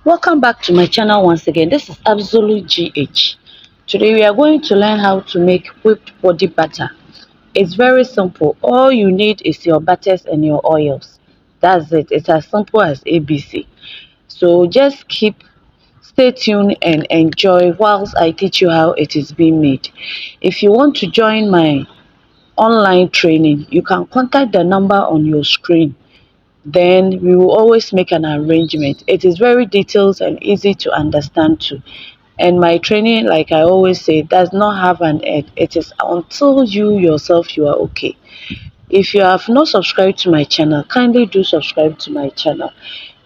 Welcome back to my channel once again. This is Abzolutegh. Today we are going to learn how to make whipped body butter. It's very simple. All you need is your butters and your oils. That's it. It's as simple as ABC. So just stay tuned and enjoy whilst I teach you how it is being made. If you want to join my online training, you can contact the number on your screen. Then we will always make an arrangement. It is very detailed and easy to understand too. And my training, like I always say, does not have an end. It is until you yourself you are okay. If you have not subscribed to my channel, kindly do subscribe to my channel.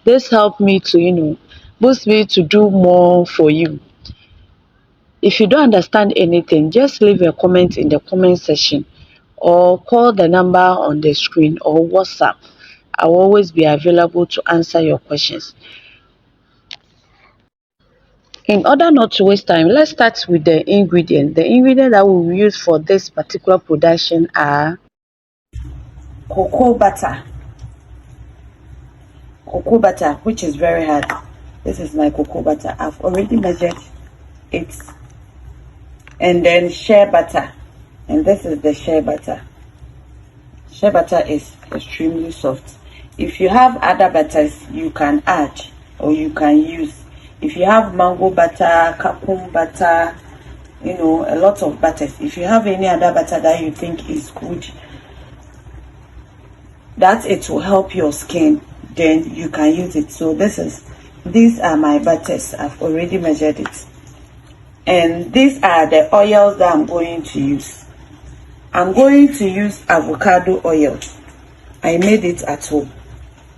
This helped me to, boost me to do more for you. If you don't understand anything, just leave a comment in the comment section or call the number on the screen or WhatsApp. I will always be available to answer your questions. In order not to waste time, let's start with the ingredients. The ingredients that we will use for this particular production are cocoa butter. Cocoa butter, which is very hard. This is my cocoa butter. I've already measured it. And then shea butter. And this is the shea butter. Shea butter is extremely soft. If you have other butters, you can add or you can use. If you have mango butter, capon butter, a lot of butters. If you have any other butter that you think is good, that it will help your skin, then you can use it. So these are my butters. I've already measured it. And these are the oils that I'm going to use. I'm going to use avocado oil. I made it at home.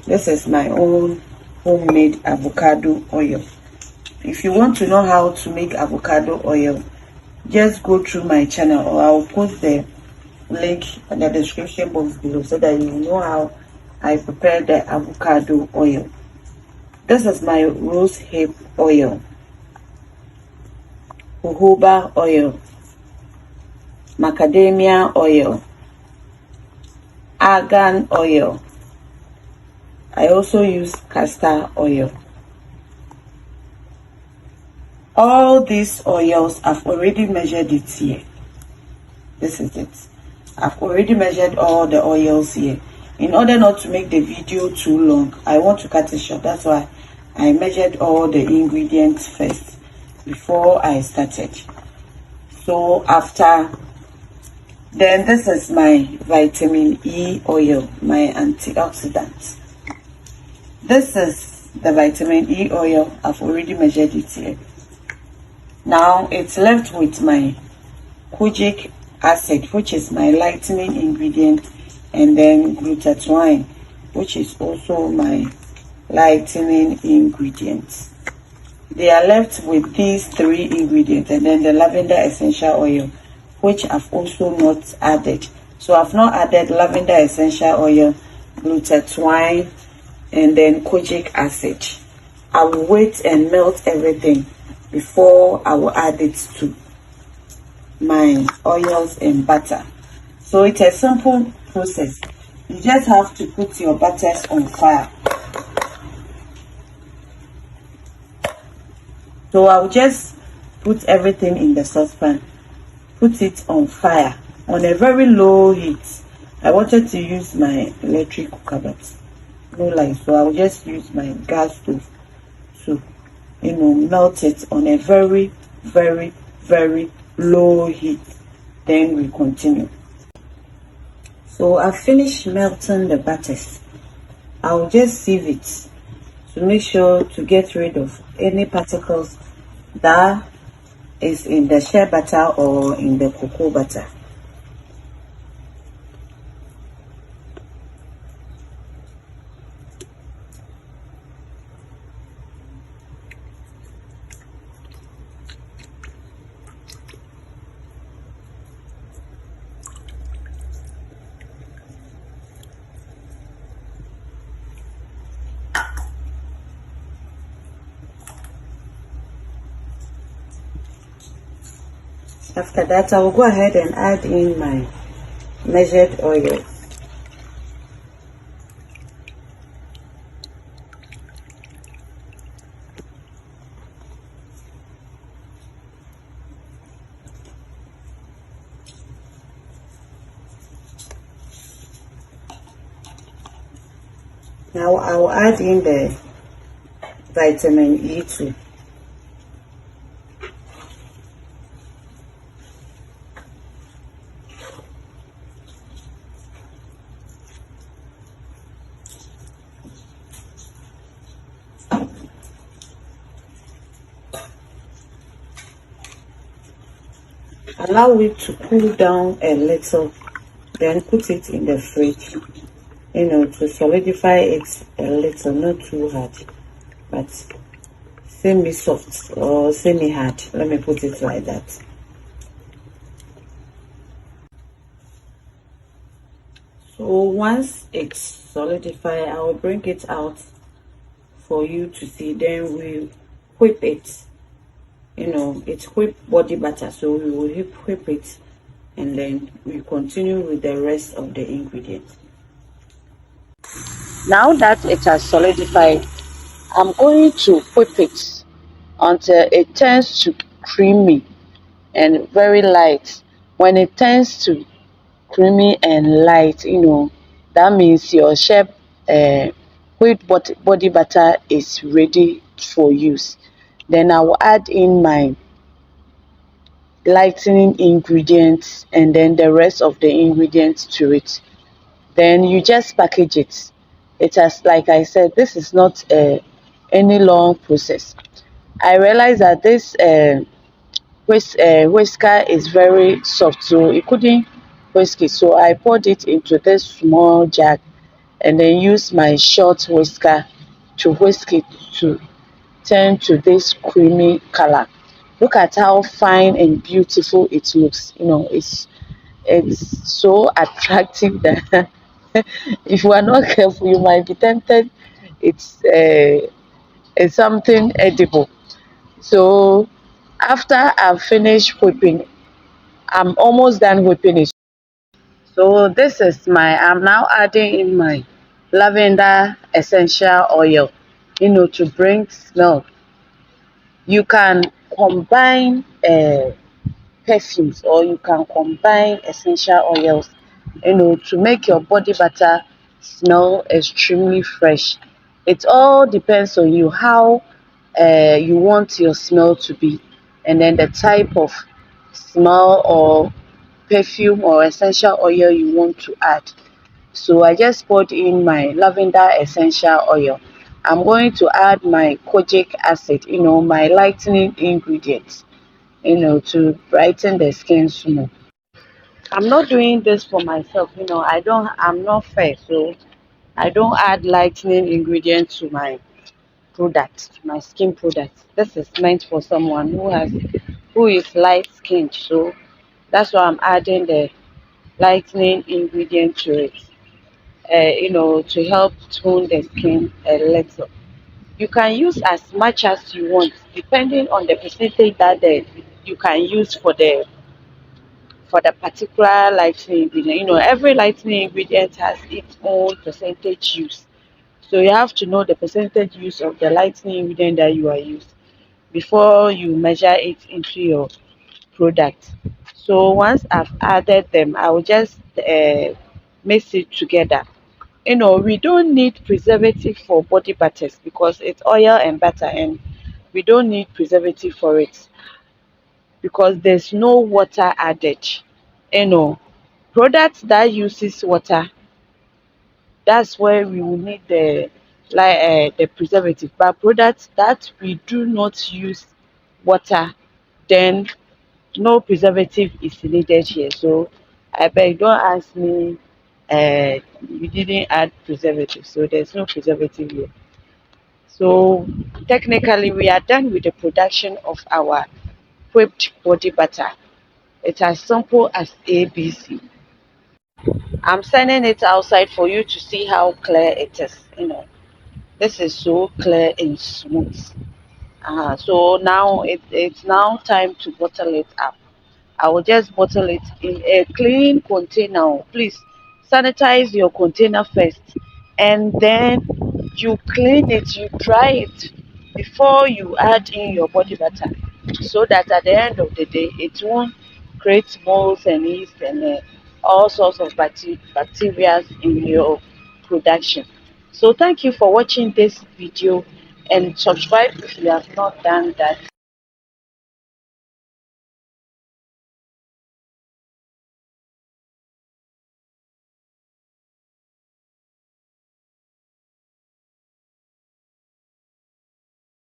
This is my own homemade avocado oil. If you want to know how to make avocado oil, just go through my channel, or I'll post the link in the description box below so that you know how I prepare the avocado oil. This is my rose hip oil, jojoba oil, macadamia oil, argan oil. I also use castor oil. All these oils, I've already measured it here. This is it. I've already measured all the oils here. In order not to make the video too long, I want to cut it short. That's why I measured all the ingredients first before I started. So then this is my vitamin E oil, my antioxidant. This is the vitamin E oil. I've already measured it here. Now it's left with my kojic acid, which is my lightening ingredient, and then glutathione, which is also my lightening ingredient. They are left with these three ingredients, and then the lavender essential oil, which I've also not added. So I've not added lavender essential oil, glutathione, and then kojic acid. I will wait and melt everything before I will add it to my oils and butter. So it's a simple process. You just have to put your butters on fire. So I'll just put everything in the saucepan, put it on fire on a very low heat. I wanted to use my electric cooker, but no light, so I'll just use my gas stove to melt it on a very, very, very low heat. Then we continue. So I've finished melting the butters. I'll just sieve it to make sure to get rid of any particles that is in the shea butter or in the cocoa butter. After that, I will go ahead and add in my measured oil. Now I'll add in the vitamin E2. Allow it to cool down a little, then put it in the fridge, to solidify it a little, not too hard, but semi soft or semi hard. Let me put it like that. So once it's solidified, I will bring it out for you to see. Then we whip it. It's whip body butter, so we will whip it, and then we continue with the rest of the ingredients. Now that it has solidified, I'm going to whip it until it turns to creamy and very light. When it turns to creamy and light, that means your Shea whipped body butter is ready for use. Then I will add in my lightening ingredients and then the rest of the ingredients to it. Then you just package it. It has, like I said, this is not any long process. I realized that this whisker is very soft, so it couldn't whisk it. So I poured it into this small jug and then used my short whisker to whisk it to turn to this creamy color. Look at how fine and beautiful it looks. It's so attractive that if you are not careful, you might be tempted. It's something edible. So after I've finished whipping, I'm almost done whipping it. So this is I'm now adding in my lavender essential oil, to bring smell. You can combine perfumes, or you can combine essential oils, to make your body butter smell extremely fresh. It all depends on you how you want your smell to be, and then the type of smell or perfume or essential oil you want to add. So I just poured in my lavender essential oil. I'm going to add my kojic acid, my lightening ingredients, to brighten the skin smooth. I'm not doing this for myself, I'm not fair, so I don't add lightening ingredients to my product, my skin product. This is meant for someone who is light skinned, so that's why I'm adding the lightening ingredient to it. To help tone the skin a little. You can use as much as you want, depending on the percentage that you can use for the particular lightening ingredient. Every lightening ingredient has its own percentage use. So you have to know the percentage use of the lightening ingredient that you are using before you measure it into your product. So once I've added them, I will just mix it together. We don't need preservative for body butters because it's oil and butter, and we don't need preservative for it because there's no water added. you know Products that uses water, that's where we will need the preservative. But products that we do not use water, then no preservative is needed here. So I beg, don't ask me we didn't add preservative, so there's no preservative here. So technically we are done with the production of our whipped body butter. It's as simple as ABC. I'm sending it outside for you to see how clear it is. This is so clear and smooth. So now it's now time to bottle it up. I will just bottle it in a clean container. Please sanitize your container first, and then you clean it, you dry it before you add in your body butter, so that at the end of the day it won't create molds and yeast and all sorts of bacteria in your production. So thank you for watching this video, and subscribe if you have not done that.